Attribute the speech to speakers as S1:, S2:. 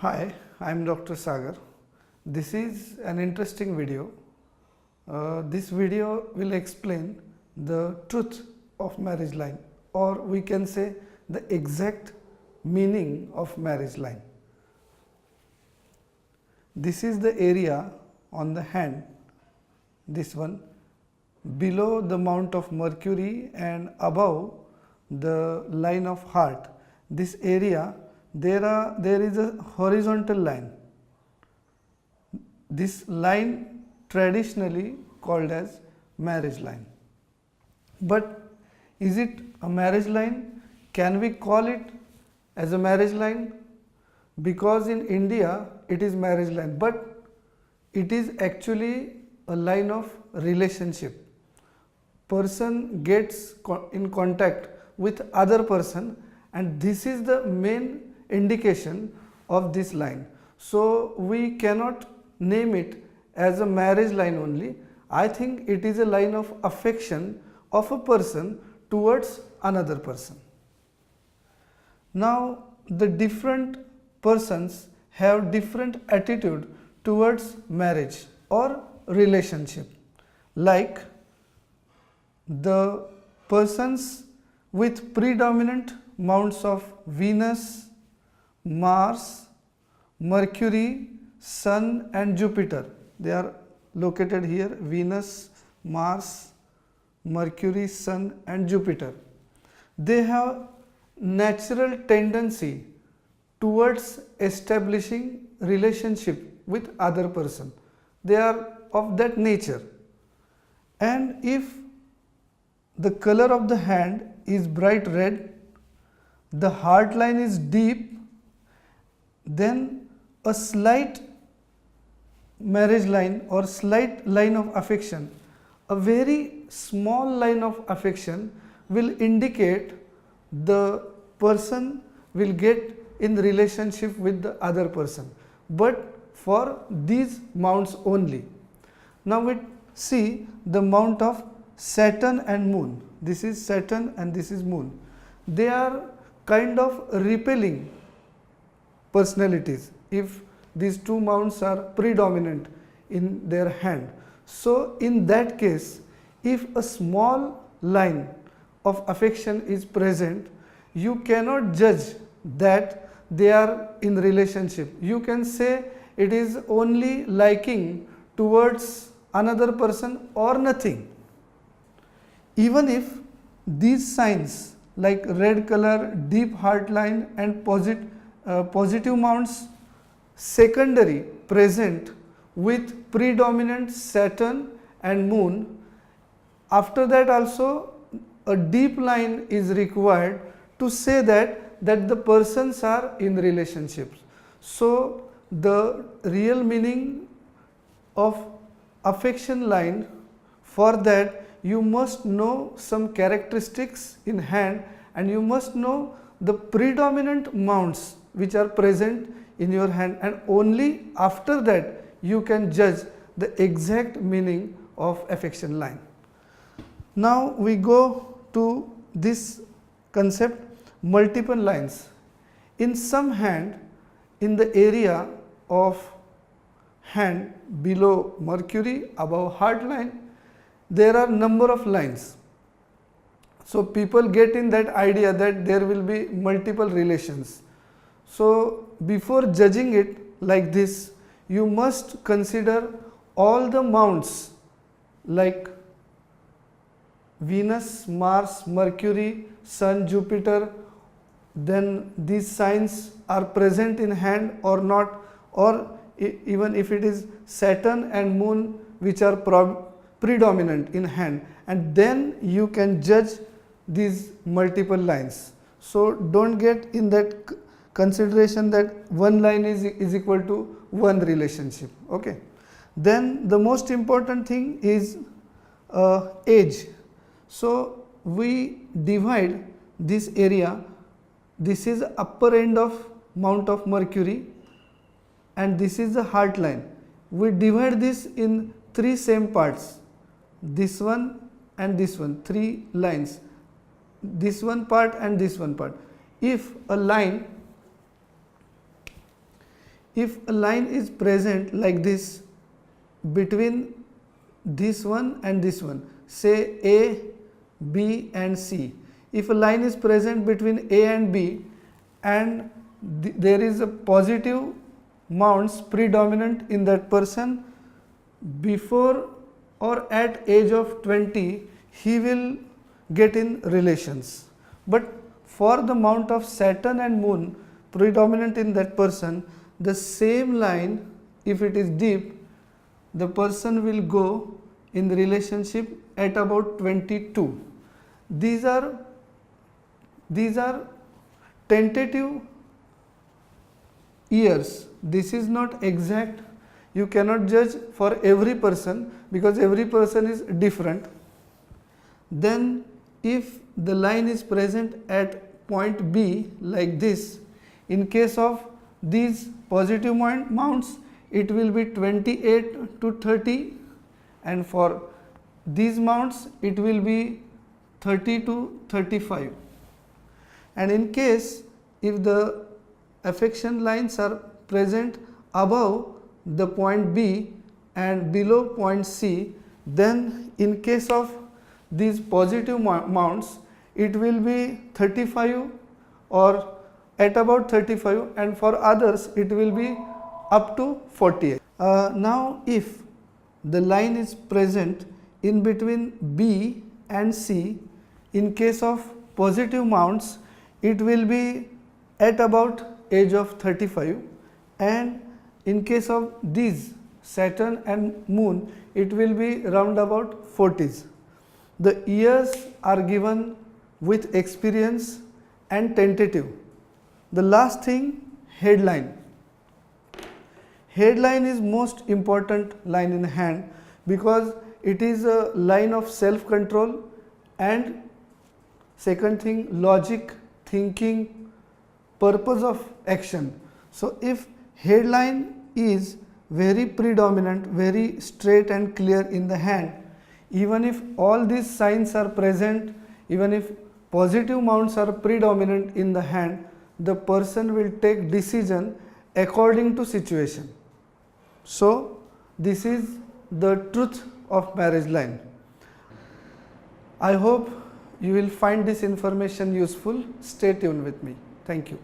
S1: Hi, I am Dr. Sagar. This is an interesting video. This video will explain the truth of marriage line, or we can say the exact meaning of marriage line. This is the area on the hand, this one, below the mount of Mercury and above the line of heart. This area there is a horizontal line. This line traditionally called as marriage line. But is it a marriage line? Can we call it as a marriage line? Because in India it is marriage line, but it is actually a line of relationship. Person gets in contact with other person, and this is the main indication of this line. So we cannot name it as a marriage line only. I think it is a line of affection of a person towards another person. Now the different persons have different attitude towards marriage or relationship. Like the persons with predominant mounts of Venus, Mars, Mercury, Sun and Jupiter. They are located here: Venus, Mars, Mercury, Sun and Jupiter. They have natural tendency towards establishing relationship with other person. They are of that nature. And if the color of the hand is bright red, the heart line is deep, then a slight marriage line or slight line of affection, a very small line of affection will indicate the person will get in relationship with the other person, but for these mounts only. Now we see the mount of Saturn and Moon. This is Saturn and this is Moon. They are kind of repelling personalities if these two mounts are predominant in their hand. So in that case, if a small line of affection is present, you cannot judge that they are in relationship. You can say it is only liking towards another person or nothing. Even if these signs like red color, deep heart line and positive mounts secondary present with predominant Saturn and Moon, after that also a deep line is required to say that the persons are in relationships. So the real meaning of affection line, for that you must know some characteristics in hand and you must know the predominant mounts which are present in your hand, and only after that you can judge the exact meaning of affection line. Now we go to this concept, multiple lines. In some hand, in the area of hand below Mercury, above heart line, there are number of lines. So people get in that idea that there will be multiple relations. So before judging it like this, you must consider all the mounts like Venus, Mars, Mercury, Sun, Jupiter, then these signs are present in hand or not, or even if it is Saturn and Moon which are predominant in hand, and then you can judge these multiple lines. So don't get in that consideration that one line is equal to one relationship. Okay. Then the most important thing is age. So we divide this area. This is upper end of mount of Mercury and this is the heart line. We divide this in three same parts, this one and this one, three lines, this one part and this one part. If a line if a line is present like this between this one and this one, say A, B and C. If a line is present between A and B and there is a positive mounts predominant in that person, before or at age of 20 he will get in relations. But for the mount of Saturn and Moon predominant in that person, the same line, if it is deep, the person will go in the relationship at about 22. These are tentative years. This is not exact. You cannot judge for every person because every person is different. Then if the line is present at point B like this, in case of these positive mounts, it will be 28 to 30, and for these mounts it will be 30 to 35. And in case if the affection lines are present above the point B and below point C, then in case of these positive mounts it will be 35 or at about 35, and for others it will be up to 48. Now if the line is present in between B and C, in case of positive mounts it will be at about age of 35, and in case of these Saturn and Moon it will be round about 40s. The years are given with experience and tentative. The last thing, headline. Headline is most important line in hand because it is a line of self-control and second thing, logic, thinking, purpose of action. So if headline is very predominant, very straight and clear in the hand, even if all these signs are present, even if positive mounts are predominant in the hand, the person will take decision according to situation. So this is the truth of marriage line. I hope you will find this information useful. Stay tuned with me. Thank you.